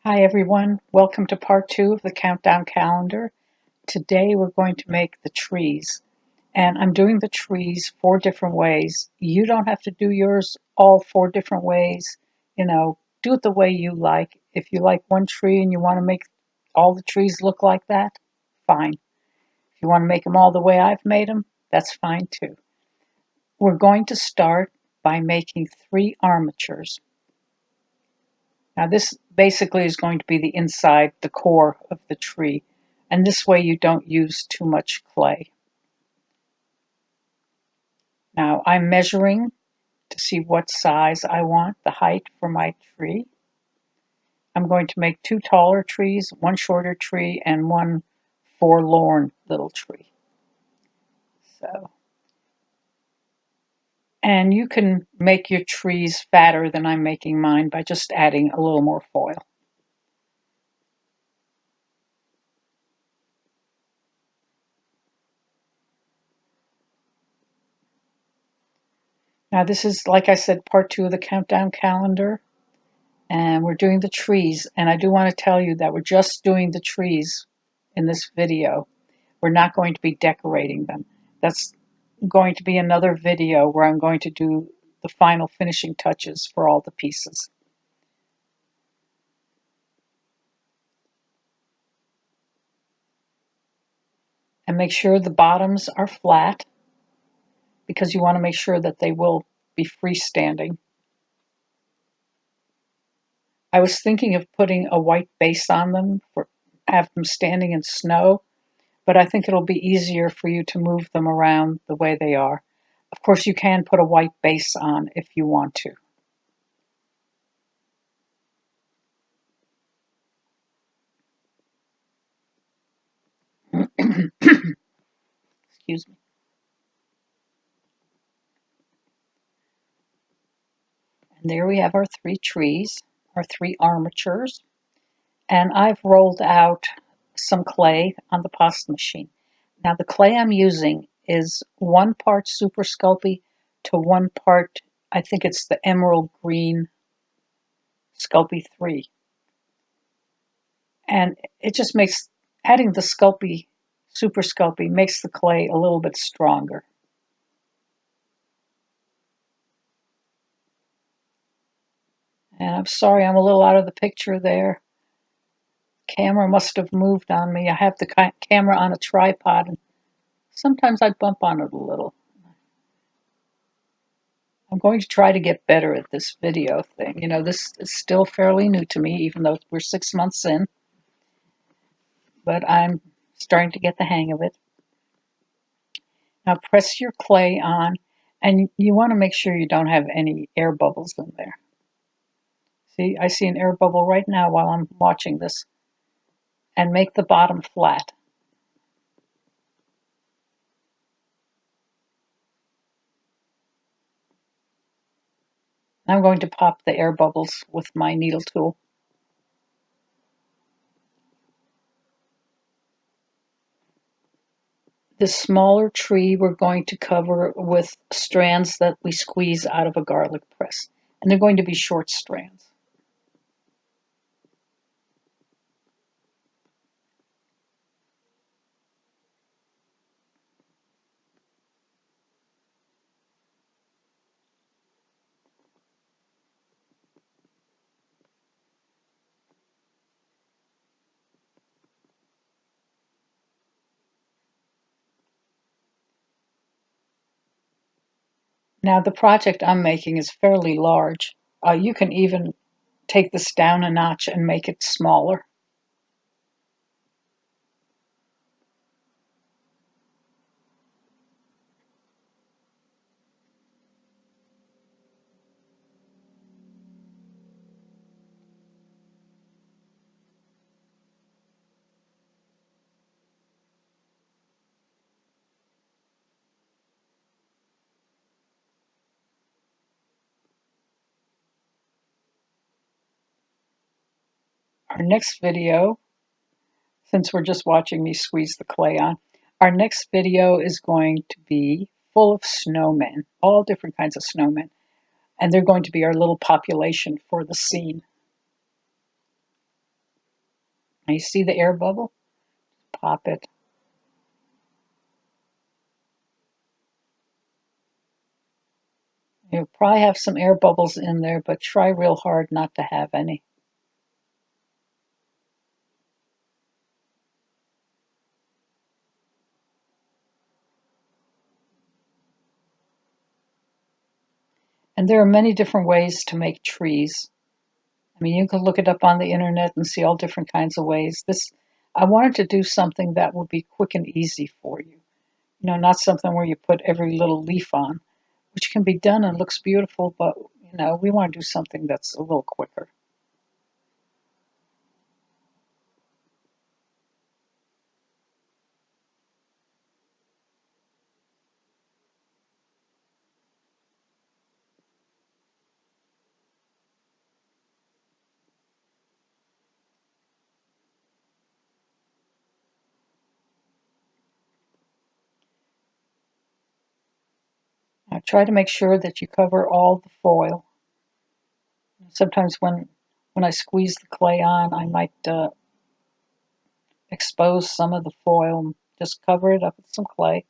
Hi everyone, welcome to part 2 of the countdown calendar. Today we're going to make the trees, and I'm doing the trees 4 different ways. You don't have to do yours all 4 different ways. Do it the way you like. If you like one tree and you want to make all the trees look like that, fine. If you want to make them all the way I've made them, that's fine too. We're going to start by making 3 armatures. Now this basically is going to be the inside, the core of the tree, and this way you don't use too much clay. Now I'm measuring to see what size I want the height for my tree. I'm going to make 2 taller trees, 1 shorter tree, and 1 forlorn little tree. And you can make your trees fatter than I'm making mine by just adding a little more foil. Now this is, like I said, part 2 of the countdown calendar. And we're doing the trees, and I do want to tell you that we're just doing the trees in this video. We're not going to be decorating them. That's going to be another video where I'm going to do the final finishing touches for all the pieces. And make sure the bottoms are flat because you want to make sure that they will be freestanding. I was thinking of putting a white base on them, have them standing in snow, but I think it'll be easier for you to move them around the way they are. Of course, you can put a white base on if you want to. Excuse me. And there we have our 3 trees, our 3 armatures. And I've rolled out some clay on the pasta machine. Now the clay I'm using is 1 part Super Sculpey to 1 part, I think it's the emerald green Sculpey 3. And it just makes, adding the Sculpey, Super Sculpey makes the clay a little bit stronger. And I'm sorry I'm a little out of the picture there. Camera must have moved on me. I have the camera on a tripod, and sometimes I bump on it a little. I'm going to try to get better at this video thing. This is still fairly new to me, even though we're 6 months in, but I'm starting to get the hang of it. Now press your clay on, and you want to make sure you don't have any air bubbles in there. See, I see an air bubble right now while I'm watching this. And make the bottom flat. I'm going to pop the air bubbles with my needle tool. The smaller tree we're going to cover with strands that we squeeze out of a garlic press. And they're going to be short strands. Now the project I'm making is fairly large. You can even take this down a notch and make it smaller. Our next video, since we're just watching me squeeze the clay on, our next video is going to be full of snowmen, all different kinds of snowmen. And they're going to be our little population for the scene. And you see the air bubble? Pop it. You'll probably have some air bubbles in there, but try real hard not to have any. And there are many different ways to make trees. I mean, you can look it up on the internet and see all different kinds of ways. I wanted to do something that would be quick and easy for you. You know, not something where you put every little leaf on, which can be done and looks beautiful, but we want to do something that's a little quicker. Now try to make sure that you cover all the foil. Sometimes when I squeeze the clay on, I might expose some of the foil. Just cover it up with some clay.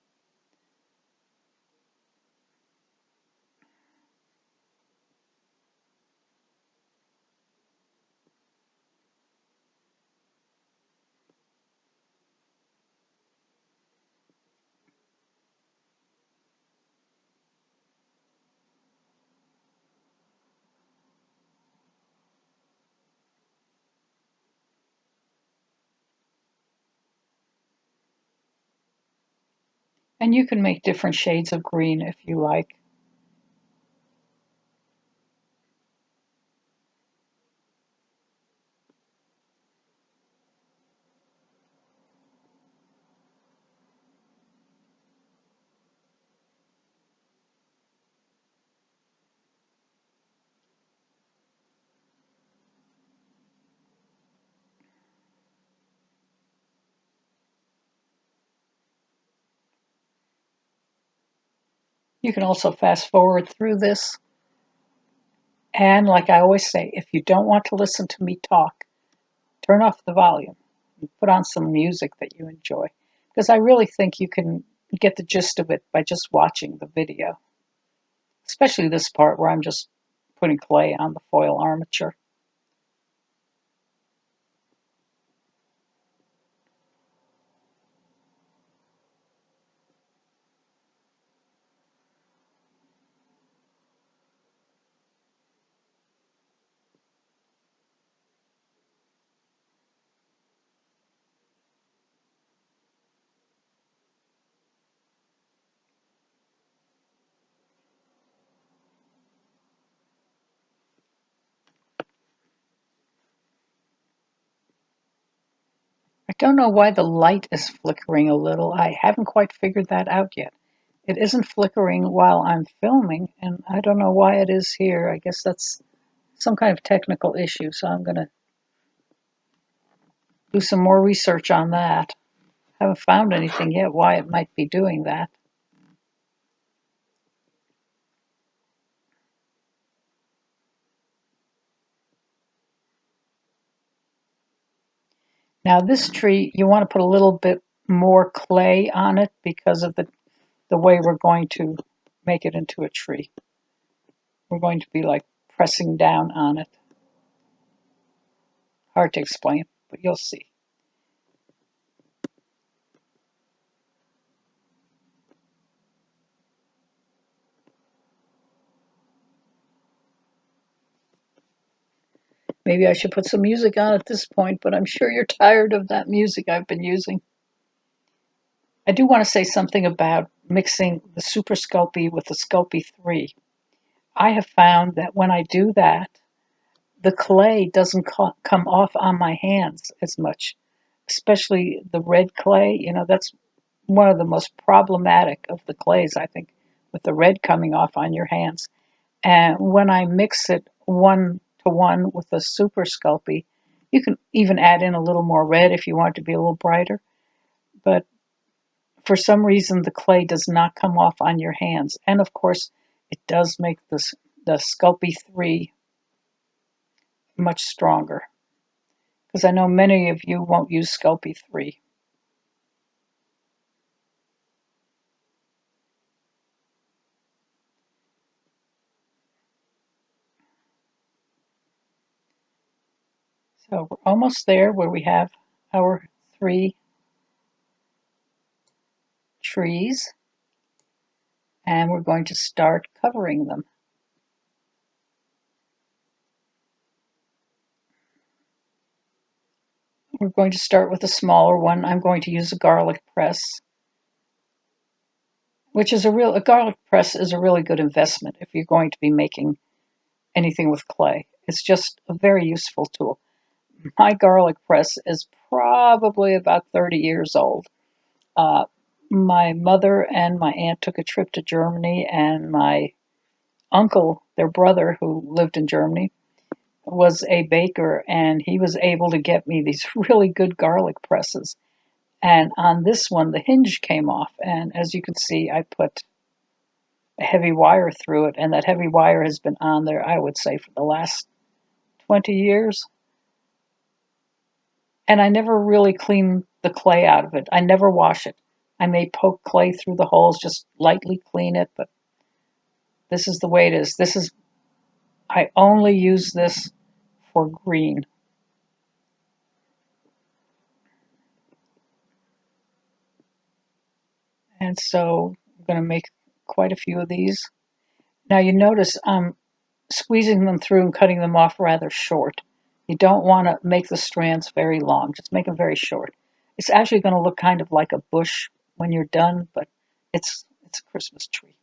And you can make different shades of green if you like. You can also fast forward through this. And like I always say, if you don't want to listen to me talk, turn off the volume and put on some music that you enjoy. Because I really think you can get the gist of it by just watching the video, especially this part where I'm just putting clay on the foil armature. I don't know why the light is flickering a little. I haven't quite figured that out yet. It isn't flickering while I'm filming, and I don't know why it is here. I guess that's some kind of technical issue, so I'm going to do some more research on that. Haven't found anything yet why it might be doing that. Now this tree, you want to put a little bit more clay on it because of the way we're going to make it into a tree. We're going to be like pressing down on it. Hard to explain, but you'll see. Maybe I should put some music on at this point, but I'm sure you're tired of that music I've been using. I do want to say something about mixing the Super Sculpey with the Sculpey 3. I have found that when I do that, the clay doesn't come off on my hands as much, especially the red clay. That's one of the most problematic of the clays, I think, with the red coming off on your hands. And when I mix it 1 to 1 with the Super Sculpey, you can even add in a little more red if you want it to be a little brighter. But for some reason, the clay does not come off on your hands. And of course, it does make the Sculpey 3 much stronger. because I know many of you won't use Sculpey 3. So we're almost there where we have our 3 trees, and we're going to start covering them. We're going to start with a smaller one. I'm going to use a garlic press, which is a garlic press is a really good investment if you're going to be making anything with clay. It's just a very useful tool. My garlic press is probably about 30 years old. Uh, my mother and my aunt took a trip to Germany, and my uncle, their brother, who lived in Germany, was a baker, and he was able to get me these really good garlic presses. And on this one, the hinge came off, and as you can see, I put a heavy wire through it, and that heavy wire has been on there, I would say, for the last 20 years. And I never really clean the clay out of it. I never wash it. I may poke clay through the holes, just lightly clean it, but this is the way it is. I only use this for green. And so I'm going to make quite a few of these. Now you notice I'm squeezing them through and cutting them off rather short. You don't want to make the strands very long, just make them very short. It's actually going to look kind of like a bush when you're done, but it's a Christmas tree.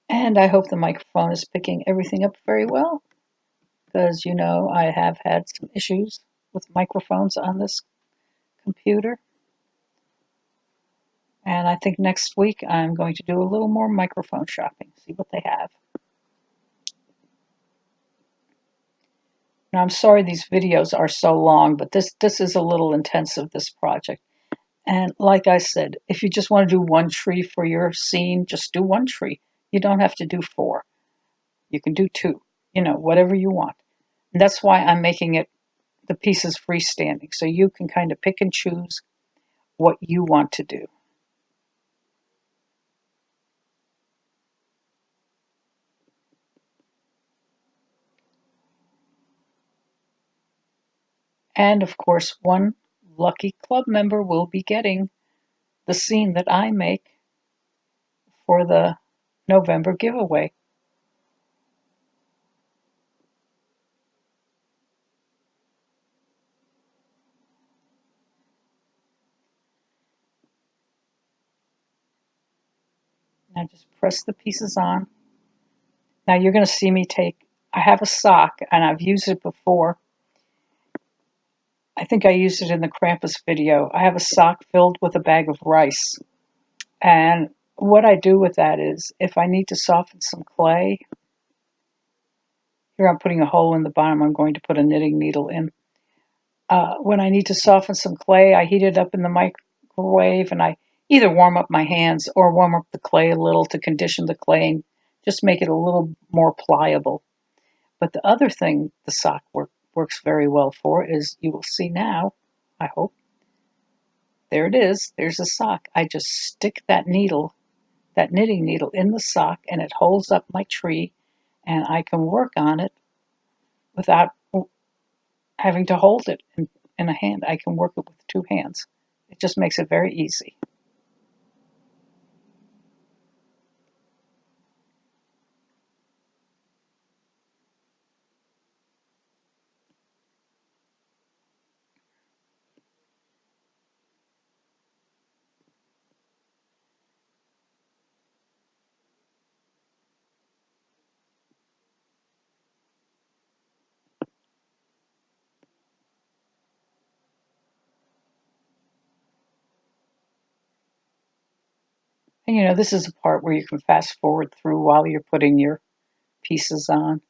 And I hope the microphone is picking everything up very well, because you know I have had some issues with microphones on this computer. And I think next week I'm going to do a little more microphone shopping, see what they have. Now I'm sorry these videos are so long, but this is a little intensive, this project. And like I said, if you just want to do one tree for your scene, just do one tree. You don't have to do 4. You can do 2, whatever you want. And that's why I'm making it the pieces freestanding, so you can kind of pick and choose what you want to do. And of course, one lucky club member will be getting the scene that I make for the November giveaway. Now just press the pieces on. Now you're going to see me I have a sock, and I've used it before. I think I used it in the Krampus video. I have a sock filled with a bag of rice. And what I do with that is, if I need to soften some clay, here I'm putting a hole in the bottom, I'm going to put a knitting needle in. When I need to soften some clay, I heat it up in the microwave, and I either warm up my hands or warm up the clay a little to condition the clay and just make it a little more pliable. But the other thing the sock works very well for is, you will see now, I hope, there it is, there's a sock. I just stick that knitting needle in the sock, and it holds up my tree, and I can work on it without having to hold it in a hand. I can work it with 2 hands. It just makes it very easy. And this is a part where you can fast forward through while you're putting your pieces on.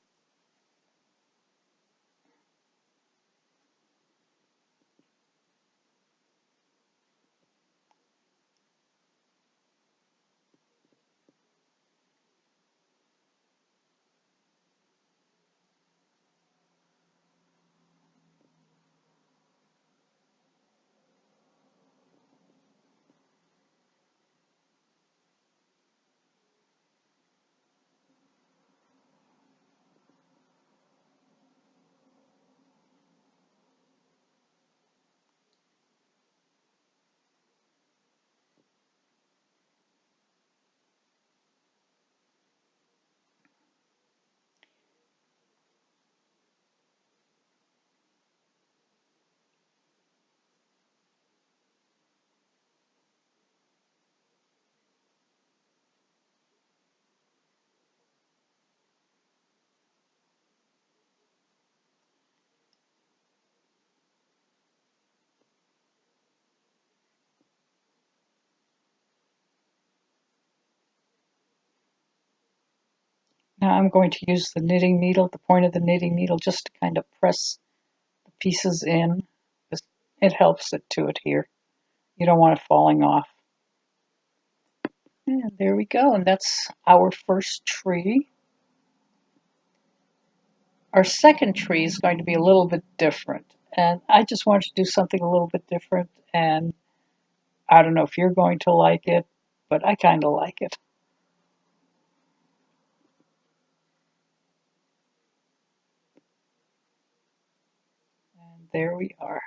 Now I'm going to use the knitting needle, the point of the knitting needle, just to kind of press the pieces in. It helps it to adhere. You don't want it falling off. And there we go, and that's our first tree. Our second tree is going to be a little bit different, and I just wanted to do something a little bit different, and I don't know if you're going to like it, but I kind of like it. And there we are.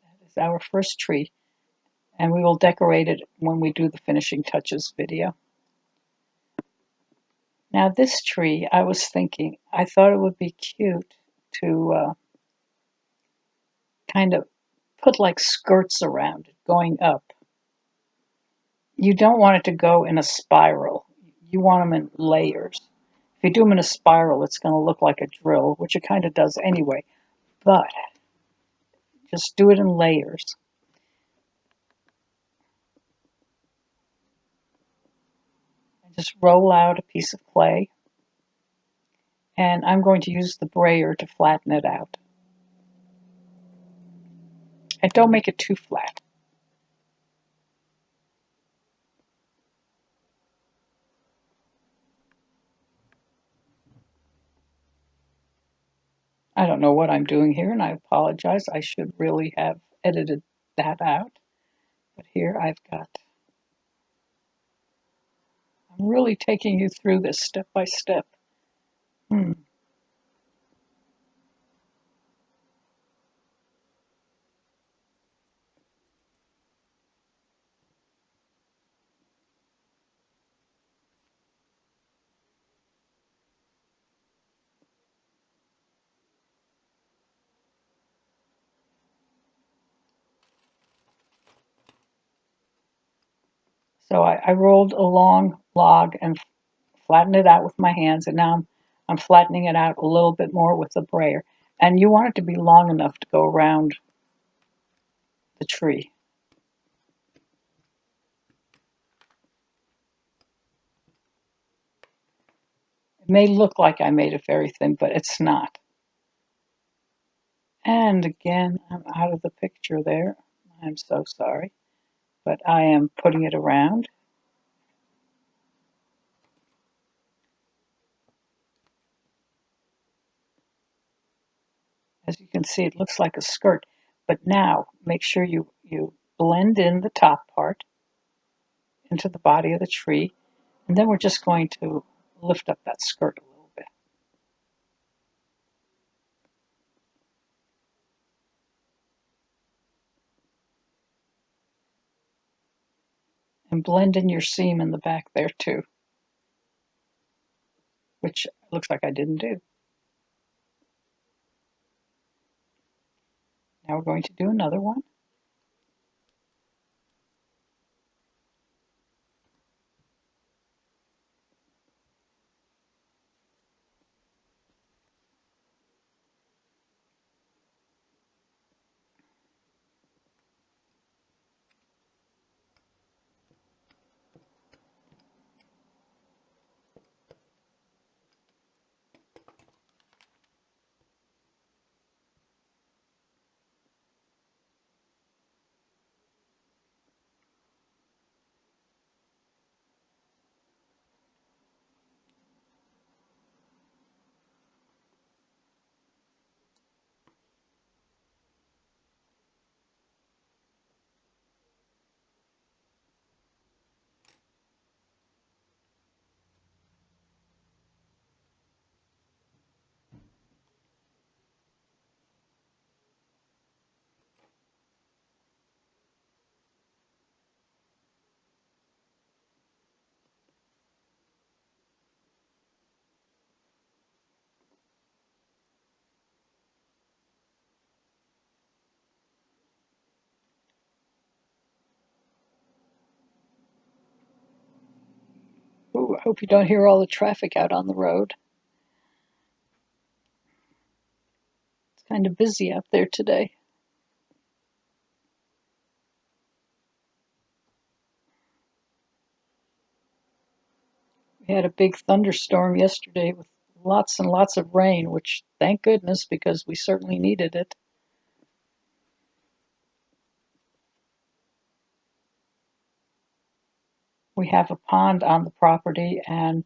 That is our first tree, and we will decorate it when we do the finishing touches video. Now this tree, I was thinking, I thought it would be cute to kind of put like skirts around it going up. You don't want it to go in a spiral. You want them in layers. If you do them in a spiral, it's going to look like a drill, which it kind of does anyway. But just do it in layers. And just roll out a piece of clay. And I'm going to use the brayer to flatten it out. And don't make it too flat. I don't know what I'm doing here, and I apologize. I should really have edited that out. But here I've got, I'm really taking you through this step by step. So I rolled a long log and flattened it out with my hands, and now I'm flattening it out a little bit more with the brayer. And you want it to be long enough to go around the tree. It may look like I made it very thin, but it's not. And again, I'm out of the picture there. I'm so sorry, but I am putting it around. As you can see, it looks like a skirt, but now make sure you blend in the top part into the body of the tree, and then we're just going to lift up that skirt a little bit. And blend in your seam in the back there too, which looks like I didn't do. Now we're going to do another one. Ooh, I hope you don't hear all the traffic out on the road. It's kind of busy out there today. We had a big thunderstorm yesterday with lots and lots of rain, which thank goodness because we certainly needed it. We have a pond on the property and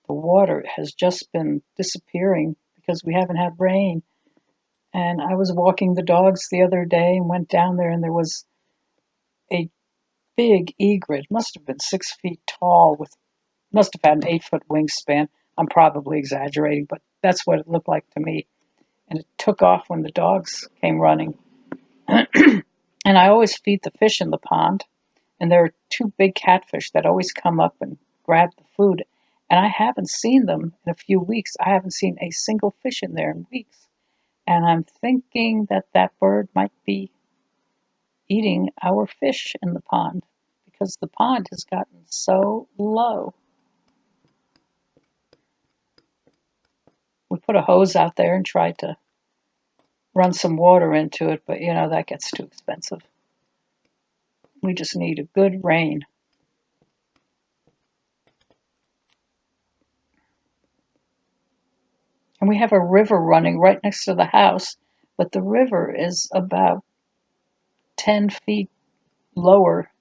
the water has just been disappearing because we haven't had rain. And I was walking the dogs the other day and went down there and there was a big egret, must have been 6 feet tall, with must have had an 8 foot wingspan. I'm probably exaggerating, but that's what it looked like to me. And it took off when the dogs came running. And I always feed the fish in the pond, and there are two big catfish that always come up and grab the food. And I haven't seen them in a few weeks. I haven't seen a single fish in there in weeks. And I'm thinking that that bird might be eating our fish in the pond because the pond has gotten so low. We put a hose out there and tried to run some water into it, but that gets too expensive. We just need a good rain. And we have a river running right next to the house, but the river is about 10 feet lower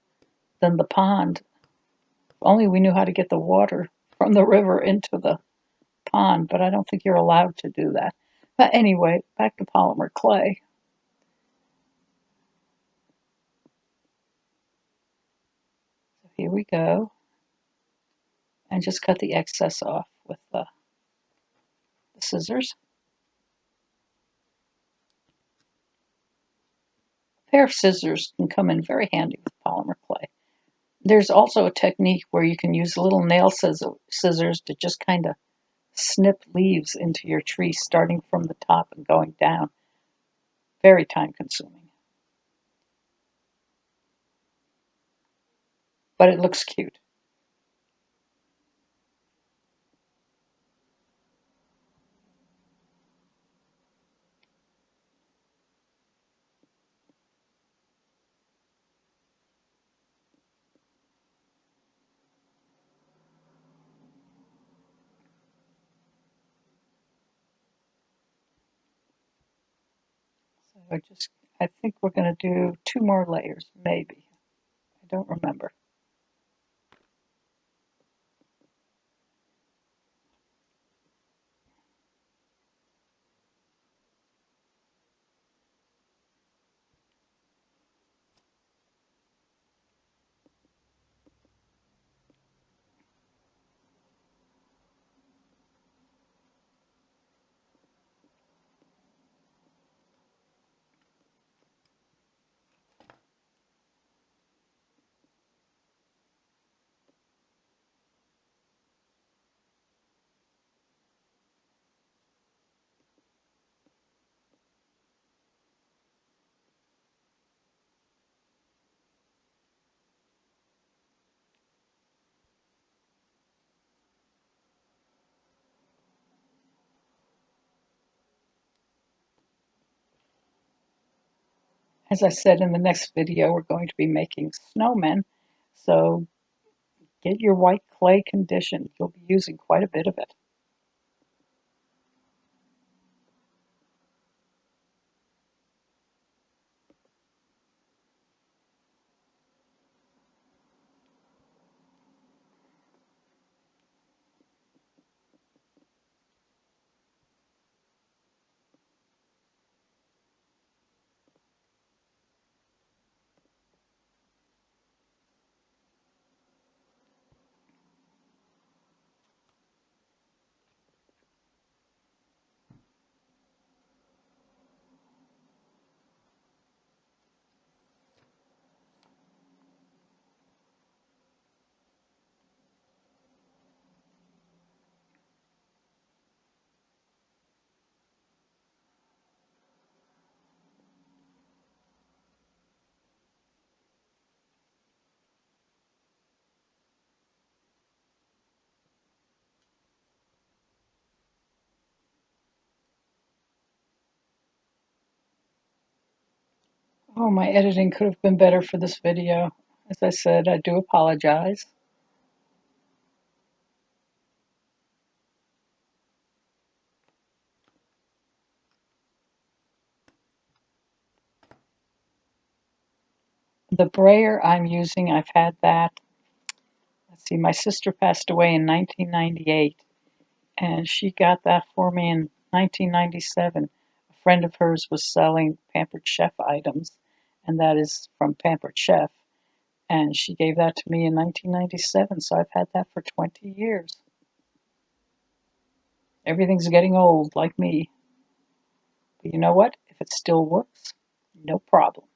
than the pond. If only we knew how to get the water from the river into the pond, but I don't think you're allowed to do that. But anyway, back to polymer clay. So here we go. And just cut the excess off with the scissors. A pair of scissors can come in very handy with polymer clay. There's also a technique where you can use little nail scissors to just kind of snip leaves into your tree, starting from the top and going down. Very time consuming. But it looks cute. So I think we're going to do 2 more layers, maybe. I don't remember. As I said, in the next video, we're going to be making snowmen. So get your white clay conditioned. You'll be using quite a bit of it. Oh, my editing could have been better for this video. As I said, I do apologize. The brayer I'm using, I've had that. Let's see, my sister passed away in 1998, and she got that for me in 1997. A friend of hers was selling Pampered Chef items, and that is from Pampered Chef. And she gave that to me in 1997, so I've had that for 20 years. Everything's getting old, like me. But you know what? If it still works, no problem.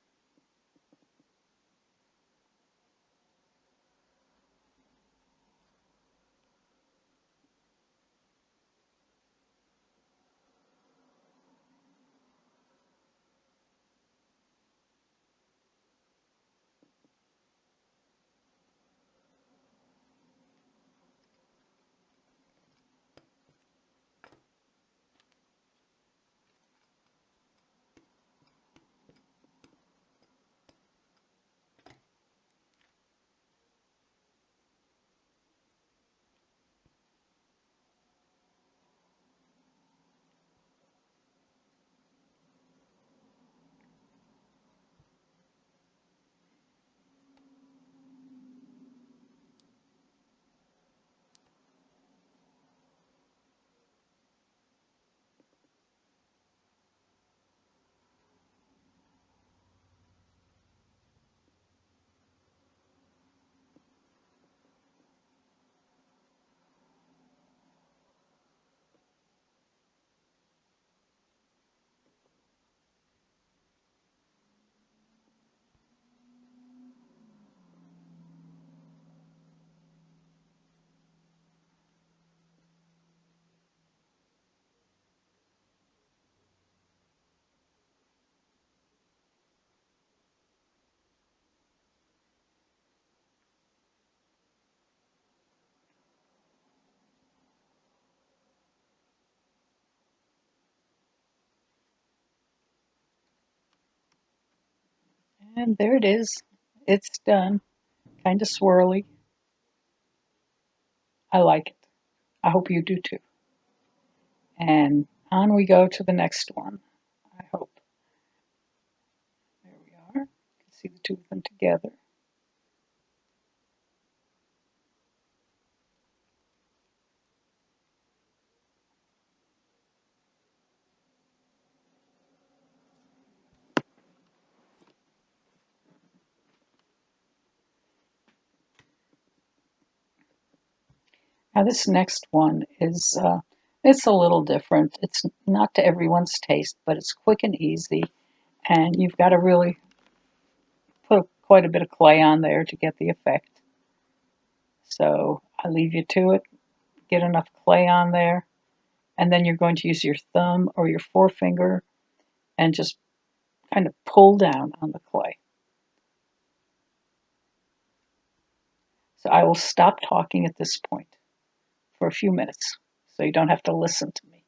And there it is. It's done. Kind of swirly. I like it. I hope you do too. And on we go to the next one. I hope. There we are. You can see the two of them together. Now this next one is it's a little different. It's not to everyone's taste, but it's quick and easy, and you've got to really put quite a bit of clay on there to get the effect. So I leave you to it. Get enough clay on there, and then you're going to use your thumb or your forefinger and just kind of pull down on the clay. So I will stop talking at this point for a few minutes so you don't have to listen to me.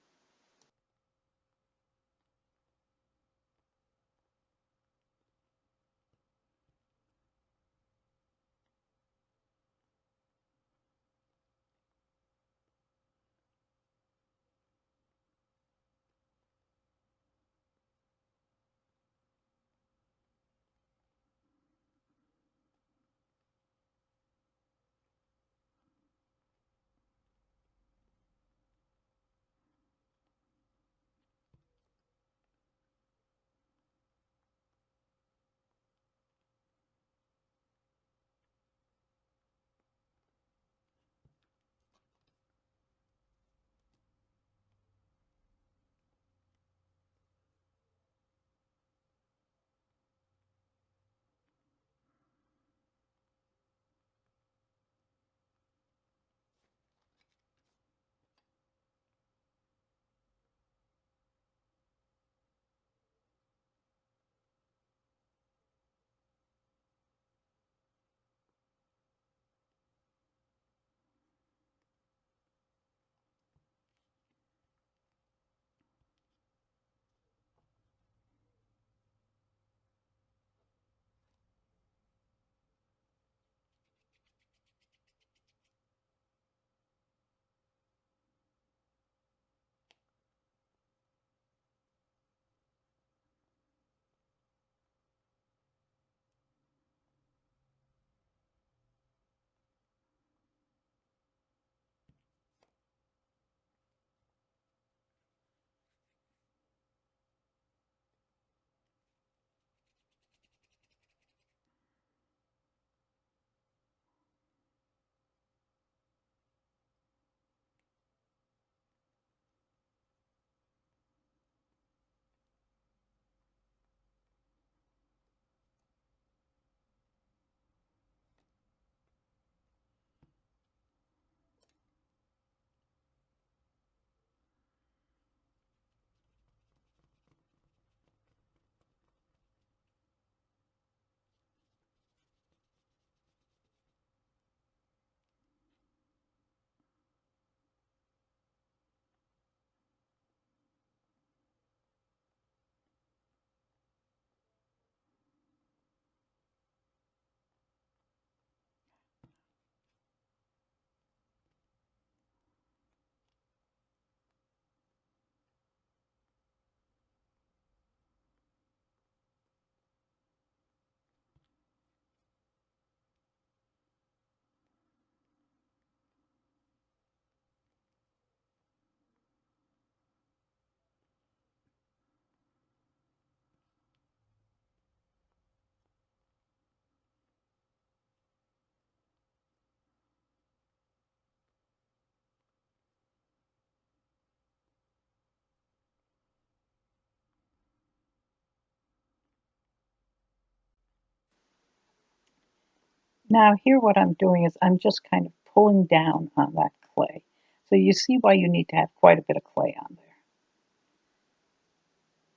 Now here what I'm doing is I'm just kind of pulling down on that clay. So you see why you need to have quite a bit of clay on there.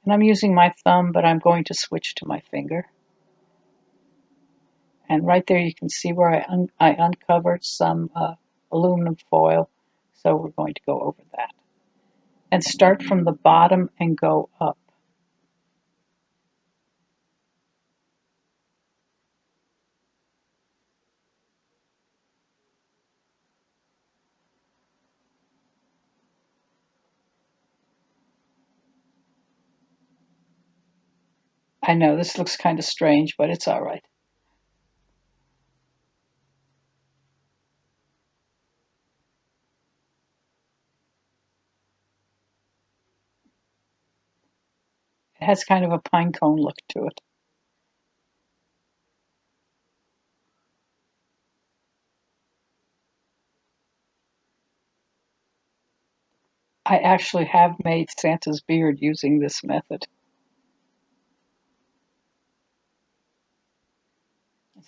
And I'm using my thumb, but I'm going to switch to my finger. And right there you can see where I uncovered some aluminum foil. So we're going to go over that. And start from the bottom and go up. I know this looks kind of strange, but it's all right. It has kind of a pine cone look to it. I actually have made Santa's beard using this method.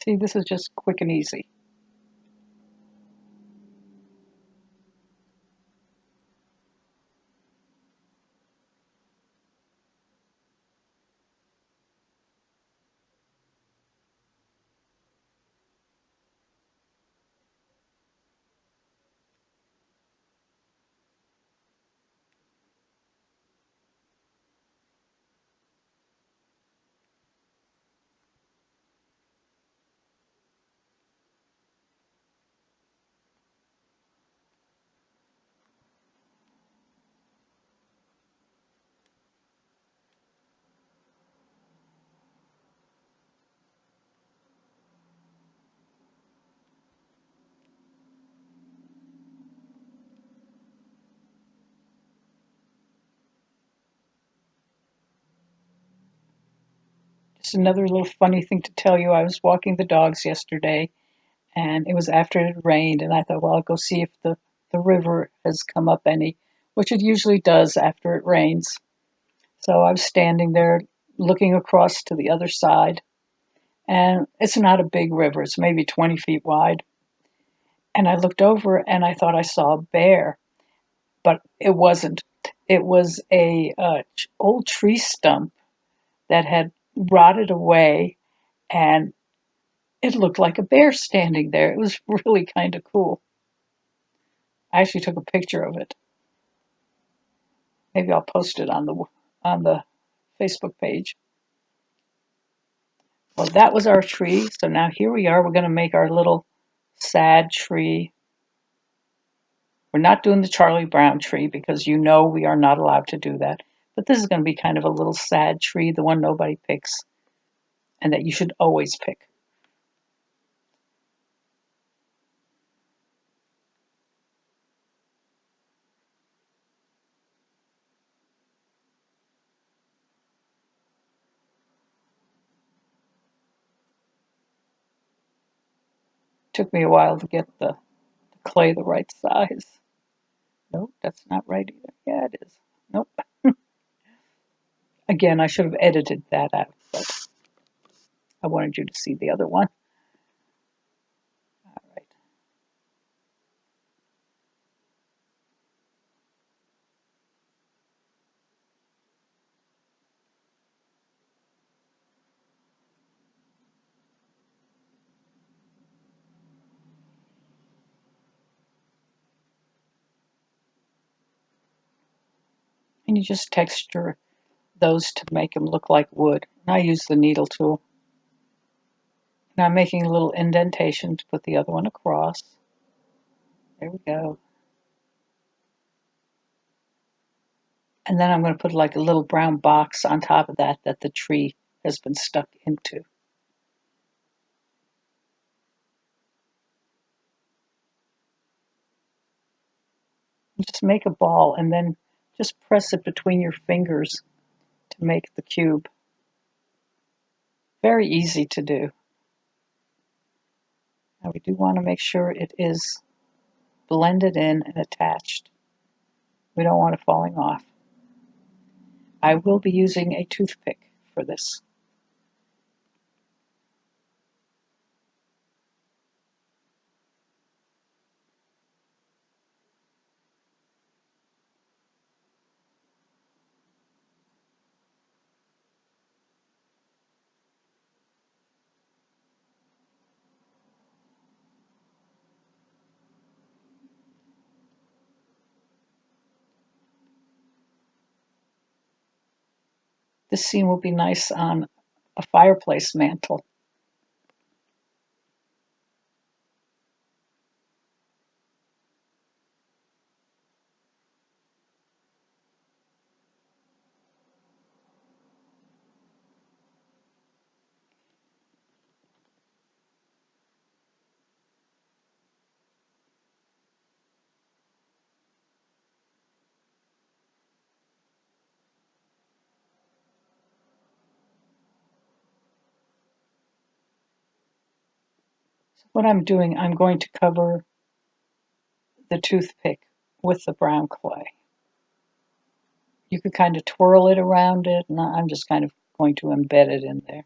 See, this is just quick and easy. Just another little funny thing to tell you. I was walking the dogs yesterday, and it was after it rained, and I thought, well, I'll go see if the river has come up any, which it usually does after it rains. So I was standing there looking across to the other side, and it's not a big river, it's maybe 20 feet wide. And I looked over and I thought I saw a bear, but it wasn't. It was a old tree stump that had rotted away, and it looked like a bear standing there. It was really kind of cool. I actually took a picture of it. Maybe I'll post it on the Facebook page. Well, that was our tree. So now here we are. We're going to make our little sad tree. We're not doing the Charlie Brown tree because you know we are not allowed to do that. But this is going to be kind of a little sad tree, the one nobody picks, and that you should always pick. Took me a while to get the clay the right size. Nope, that's not right either. Yeah, it is. Nope. Again, I should have edited that out, but I wanted you to see the other one. All right. And you just texture those to make them look like wood. And I use the needle tool. Now I'm making a little indentation to put the other one across. There we go. And then I'm going to put like a little brown box on top of that the tree has been stuck into. Just make a ball and then just press it between your fingers to make the cube. Very easy to do. Now we do want to make sure it is blended in and attached. We don't want it falling off. I will be using a toothpick for this. This scene will be nice on a fireplace mantle. What I'm doing, I'm going to cover the toothpick with the brown clay. You could kind of twirl it around it, and I'm just kind of going to embed it in there.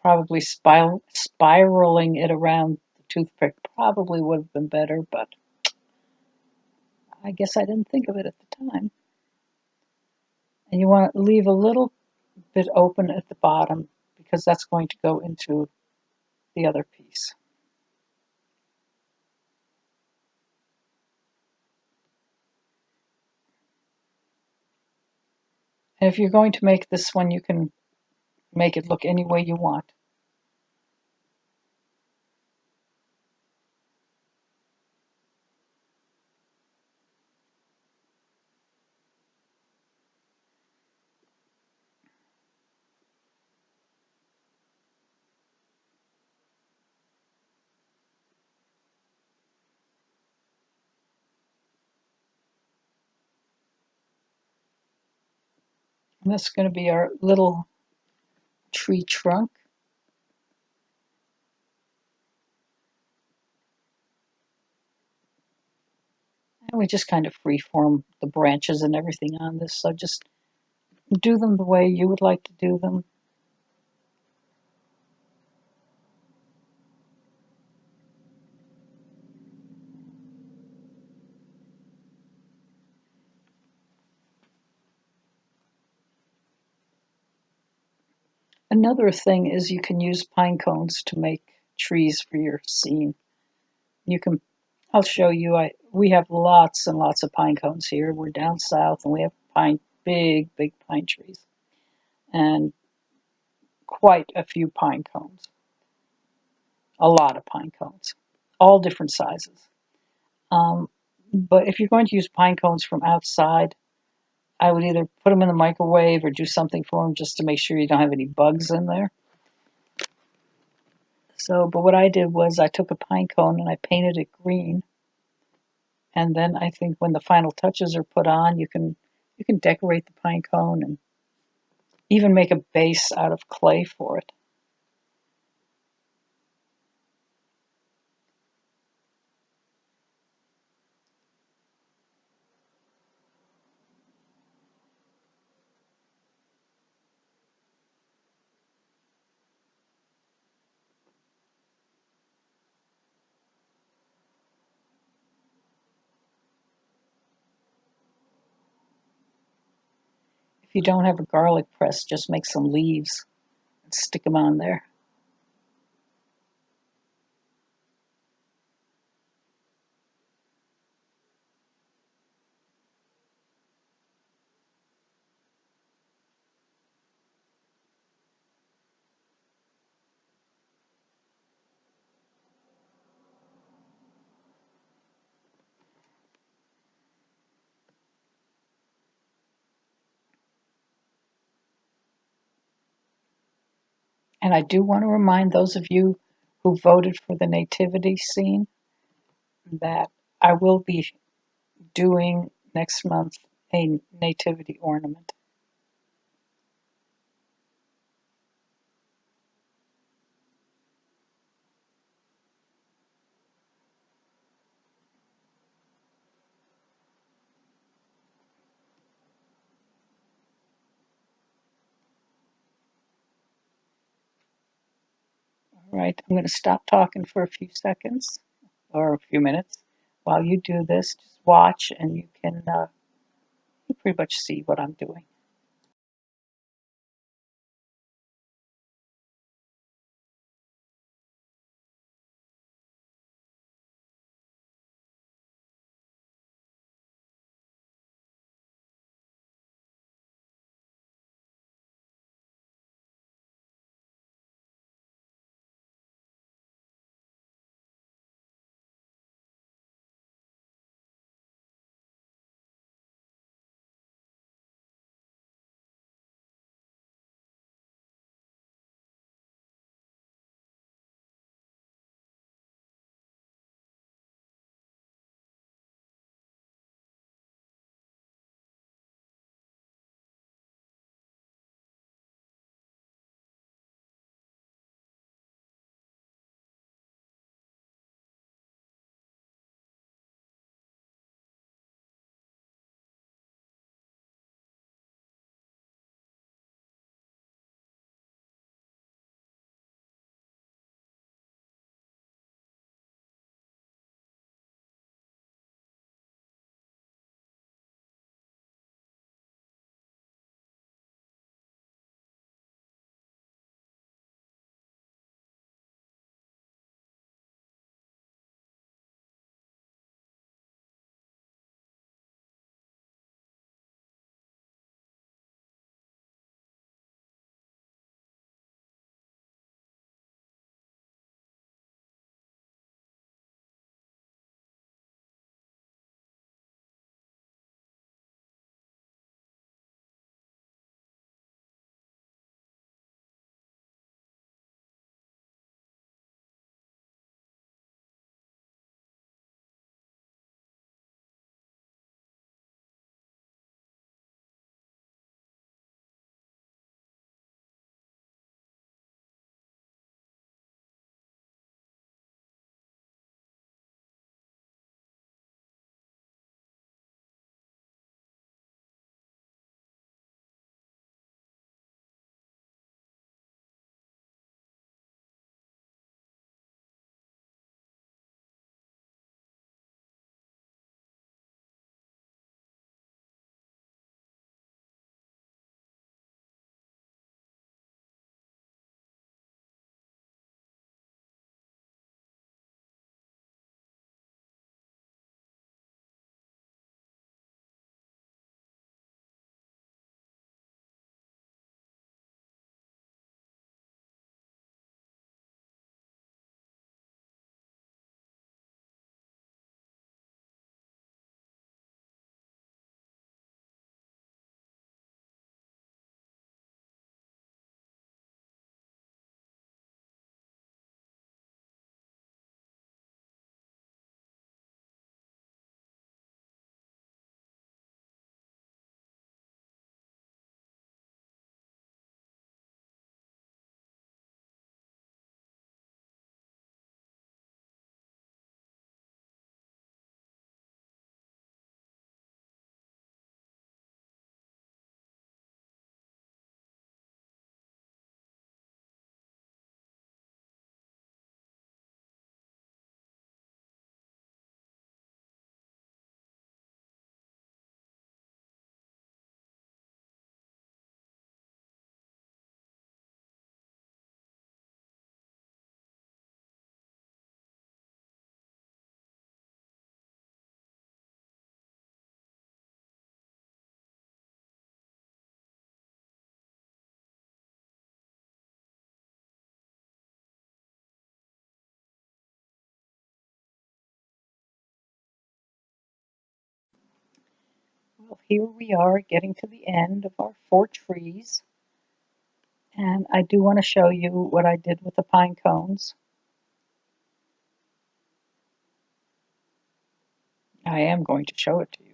Probably spiraling it around the toothpick probably would have been better, but I guess I didn't think of it at the time. And you want to leave a little bit open at the bottom because that's going to go into the other piece. And if you're going to make this one, you can make it look any way you want. And this is going to be our little tree trunk. And we just kind of freeform the branches and everything on this. So just do them the way you would like to do them. Another thing is you can use pine cones to make trees for your scene. You can, I'll show you, we have lots and lots of pine cones here. We're down south and we have big pine trees and quite a few pine cones. A lot of pine cones, all different sizes. But if you're going to use pine cones from outside, I would either put them in the microwave or do something for them just to make sure you don't have any bugs in there. So, but what I did was I took a pine cone and I painted it green. And then I think when the final touches are put on, you can decorate the pine cone and even make a base out of clay for it. If you don't have a garlic press, just make some leaves and stick them on there. And I do want to remind those of you who voted for the nativity scene that I will be doing next month a nativity ornament. All right, I'm going to stop talking for a few seconds or a few minutes while you do this. Just watch and you can you pretty much see what I'm doing. Well, here we are getting to the end of our 4 trees. And I do want to show you what I did with the pine cones. I am going to show it to you.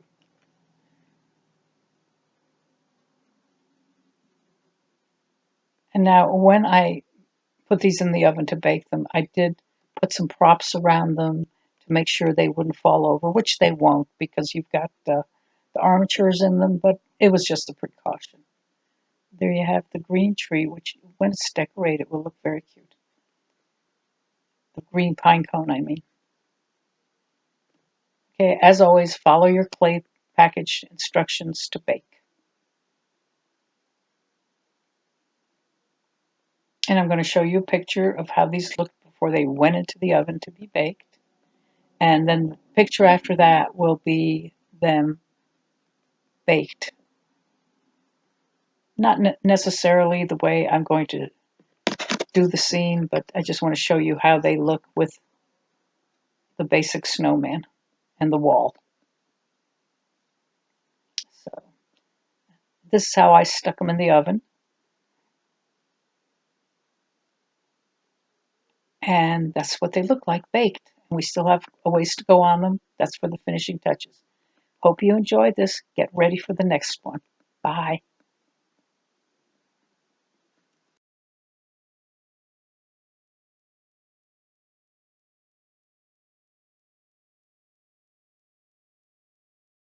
And now when I put these in the oven to bake them, I did put some props around them to make sure they wouldn't fall over, which they won't because you've got the armatures in them, but it was just a precaution. There you have the green tree, which when it's decorated will look very cute. The green pine cone, I mean. Okay, as always, follow your clay package instructions to bake. And I'm going to show you a picture of how these looked before they went into the oven to be baked. And then the picture after that will be them baked. Not necessarily the way I'm going to do the scene, but I just want to show you how they look with the basic snowman and the wall. So this is how I stuck them in the oven. And that's what they look like baked. And we still have a ways to go on them. That's for the finishing touches. Hope you enjoyed this. Get ready for the next one. Bye.